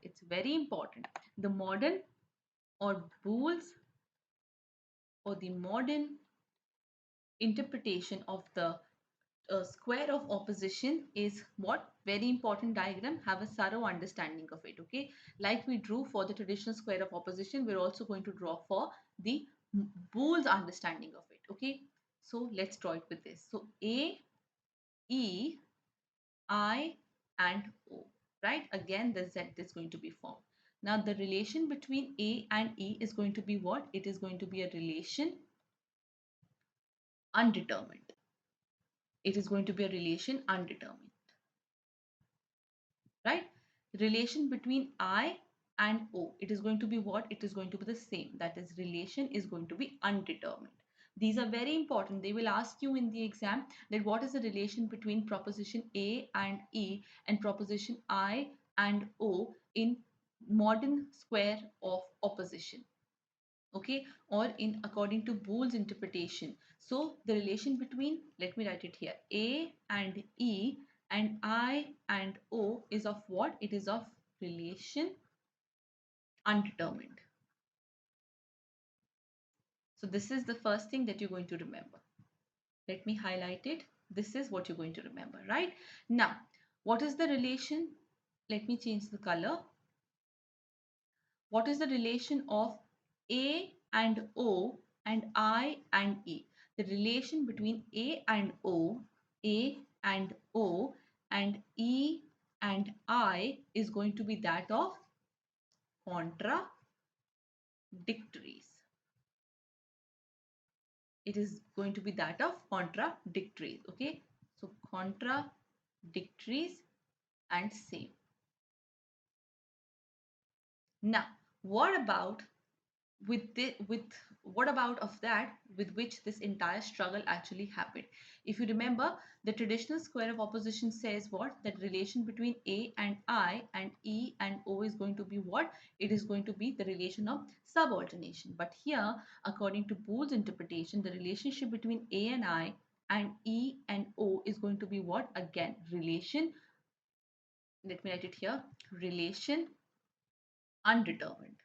It's very important. The modern or Boole's or the modern interpretation of the square of opposition is what? Very important diagram. Have a thorough understanding of it. Okay, like we drew for the traditional square of opposition, we're also going to draw for the Boole's understanding of it. Okay, so let's draw it with this. So A, E, I and O, right? Again, the Z is going to be formed. Now the relation between A and E is going to be what? It is going to be a relation undetermined. It is going to be a relation undetermined, right? Relation between I and O, it is going to be what? It is going to be the same. That is, relation is going to be undetermined. These are very important. They will ask you in the exam that what is the relation between proposition A and E and proposition I and O in modern square of opposition, okay, or in according to Boole's interpretation. So the relation between, let me write it here, A and E and I and O is of what? It is of relation undetermined. So this is the first thing that you're going to remember. Let me highlight it. This is what you're going to remember, right? Now, what is the relation? Let me change the color. What is the relation of A and O and I and E? The relation between A and O and E and I is going to be that of contradictories. It is going to be that of contradictories. Okay, so contradictories and same. Now, what about with what about of that with which this entire struggle actually happened? If you remember, the traditional square of opposition says what? That relation between A and I and E and O is going to be what? It is going to be the relation of subalternation. But here, according to Boole's interpretation, the relationship between A and I and E and O is going to be what? Again, relation, let me write it here, relation undetermined.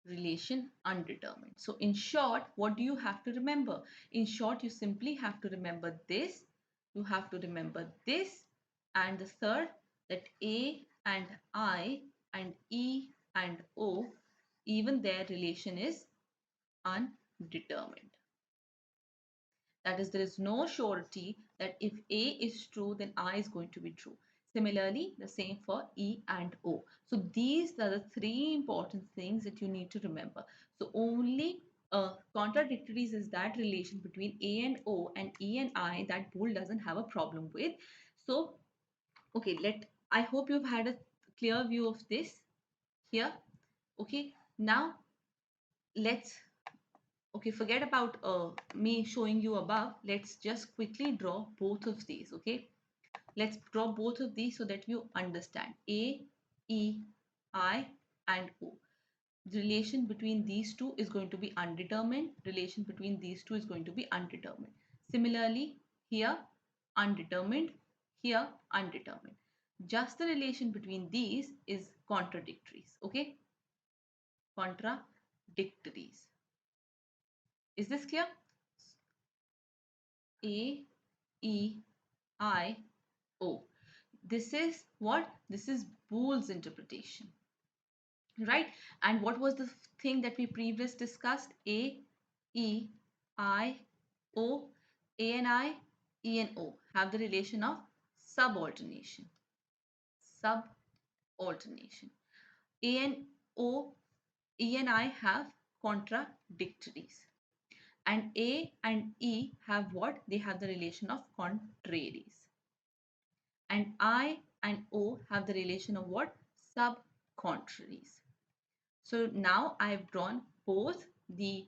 Relation undetermined. So in short, what do you have to remember? In short, you simply have to remember this, you have to remember this, and the third, that A and I and E and O, even their relation is undetermined. That is, there is no surety that if A is true, then I is going to be true. Similarly, the same for E and O. So these are the three important things that you need to remember. So only contradictories is that relation between A and O and E and I that Boole doesn't have a problem with. So, okay, I hope you've had a clear view of this here. Okay, now let's okay, forget about me showing you above. Let's just quickly draw both of these. Okay, let's draw both of these so that you understand. A, E, I and O. The relation between these two is going to be undetermined. Relation between these two is going to be undetermined. Similarly, here undetermined, here undetermined. Just the relation between these is contradictories. Okay, contradictories. Is this clear? A, E, I, O. This is what? This is Boole's interpretation, right? And what was the thing that we previously discussed? A, E, I, O. A and I, E and O have the relation of subalternation. Subalternation. A and O, E and I have contradictories. And A and E have what? They have the relation of contraries. And I and O have the relation of what? Subcontraries. So now I have drawn both the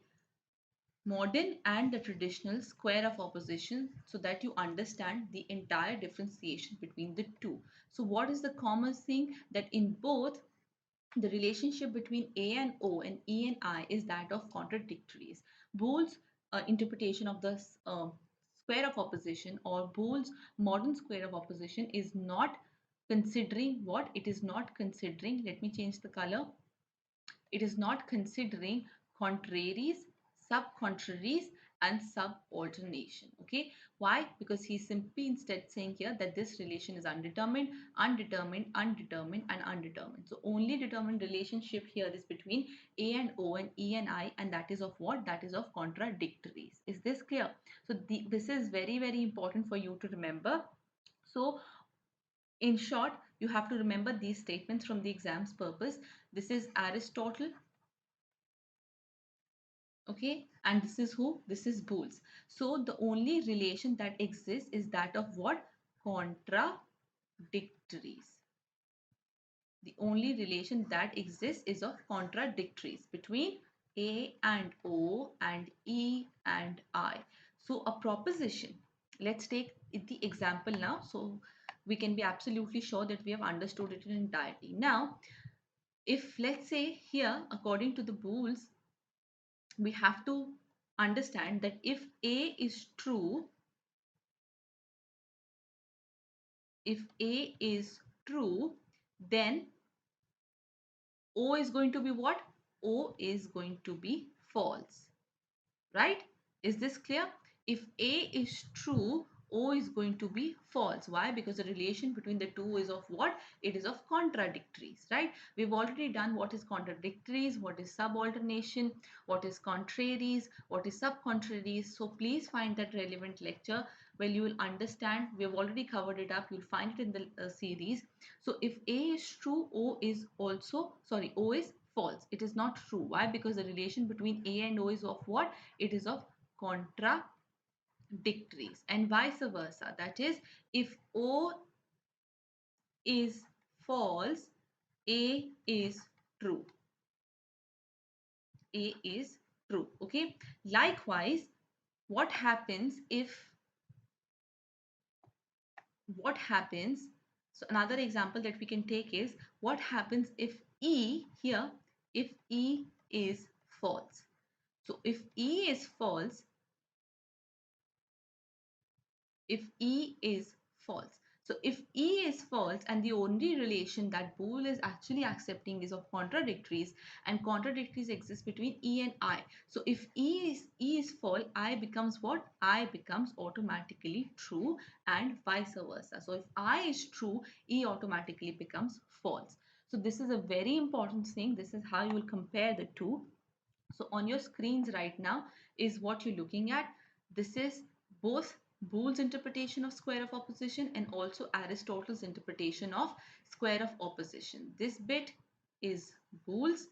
modern and the traditional square of opposition so that you understand the entire differentiation between the two. So what is the common thing? That in both, the relationship between A and O and E and I is that of contradictories. Boole's interpretation of the square of opposition or Boole's modern square of opposition is not considering what? It is not considering, let me change the color. It is not considering contraries, subcontraries, and subalternation. Okay, why? Because he's simply instead saying here that this relation is undetermined, undetermined, undetermined, and undetermined. So only determined relationship here is between A and O and E and I, and that is of what? That is of contradictories. Is this clear? So this is very, very important for you to remember. So in short, you have to remember these statements from the exam's purpose. This is Aristotle, okay, and this is who? This is Boole's. So the only relation that exists is that of what? Contradictories. The only relation that exists is of contradictories between A and O and E and I. So a proposition, let's take the example now so we can be absolutely sure that we have understood it in entirety. Now if let's say here according to the Boole's, we have to understand that if A is true, if A is true, then O is going to be what? O is going to be false, right? Is this clear? If A is true, O is going to be false. Why? Because the relation between the two is of what? It is of contradictories, right? We've already done what is contradictories, what is subalternation, what is contraries, what is subcontraries. So please find that relevant lecture where you will understand. We have already covered it up. You'll find it in the series. So if A is true, O is also, sorry, O is false. It is not true. Why? Because the relation between A and O is of what? It is of contradictories, and vice versa. That is, if O is false, A is true. A is true. Okay. Likewise, what happens if what happens? So another example that we can take is what happens if E here, if E is false. So if E is false, if E is false. So if E is false and the only relation that Boole is actually accepting is of contradictories, and contradictories exist between E and I. So if E is false, I becomes what? I becomes automatically true and vice versa. So if I is true, E automatically becomes false. So this is a very important thing. This is how you will compare the two. So on your screens right now is what you're looking at. This is both Boole's interpretation of square of opposition and also Aristotle's interpretation of square of opposition. This bit is Boole's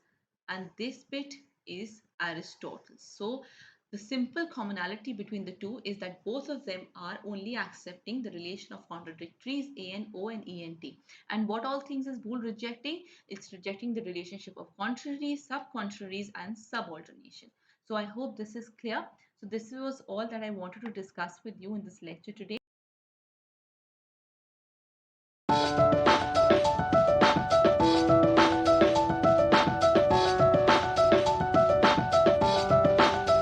and this bit is Aristotle's. So the simple commonality between the two is that both of them are only accepting the relation of contradictories A and O and E and T. And what all things is Boole rejecting? It's rejecting the relationship of contraries, subcontraries, and subalternation. So I hope this is clear. So this was all that I wanted to discuss with you in this lecture today.